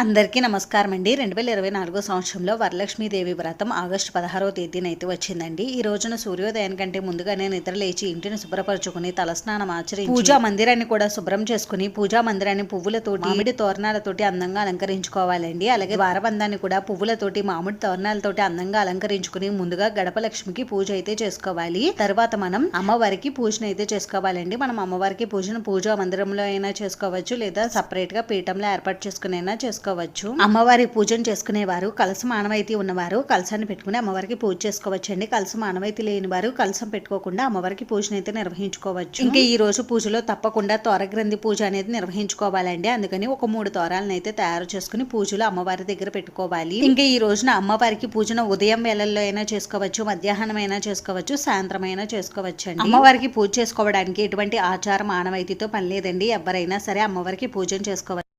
అందరికీ నమస్కారం అండి. 2024 సంవత్సరంలో వరలక్ష్మీదేవి వ్రతం ఆగస్టు 16వ తేదీన అయితే వచ్చిందండి. ఈ రోజున సూర్యోదయం కంటే ముందుగానే నిద్ర లేచి ఇంటిని శుభ్రపరచుకుని తలస్నానం ఆచరించి పూజా మందిరాన్ని కూడా శుభ్రం చేసుకుని పూజా మందిరాన్ని పువ్వులతోటి మామిడి తోరణాలతోటి అందంగా అలంకరించుకోవాలండి. అలాగే ద్వారబంధాన్ని కూడా పువ్వులతోటి మామిడి తోరణాలతోటి అందంగా అలంకరించుకుని ముందుగా గడప లక్ష్మికి పూజ అయితే చేసుకోవాలి. తర్వాత మనం అమ్మవారికి పూజను అయితే చేసుకోవాలండి. మనం అమ్మవారికి పూజను పూజా మందిరంలో అయినా చేసుకోవచ్చు, లేదా సపరేట్ గా పీఠంలో ఏర్పాటు చేసుకుని అయినా చేసుకోవచ్చు. అమ్మవారి పూజను చేసుకునేవారు కలసం ఆనవాయితీ ఉన్నవారు కలసాన్ని పెట్టుకుని అమ్మవారికి పూజ చేసుకోవచ్చు అండి. కలసం ఆనవాయితీ లేని వారు కలసం పెట్టుకోకుండా అమ్మవారికి పూజను అయితే నిర్వహించుకోవచ్చు. ఇంకా ఈ రోజు పూజలో తప్పకుండా తోరగ్రంథి పూజ అనేది నిర్వహించుకోవాలండి. అందుకని ఒక 3 తోరాలను అయితే తయారు చేసుకుని పూజలు అమ్మవారి దగ్గర పెట్టుకోవాలి. ఇంకా ఈ రోజున అమ్మవారికి పూజను ఉదయం వేళల్లో అయినా చేసుకోవచ్చు, మధ్యాహ్నం అయినా చేసుకోవచ్చు, సాయంత్రం అయినా చేసుకోవచ్చు అండి. అమ్మవారికి పూజ చేసుకోవడానికి ఎటువంటి ఆచారం ఆనవాయితీతో పని లేదండి. ఎవరైనా సరే అమ్మవారికి పూజను చేసుకోవచ్చు.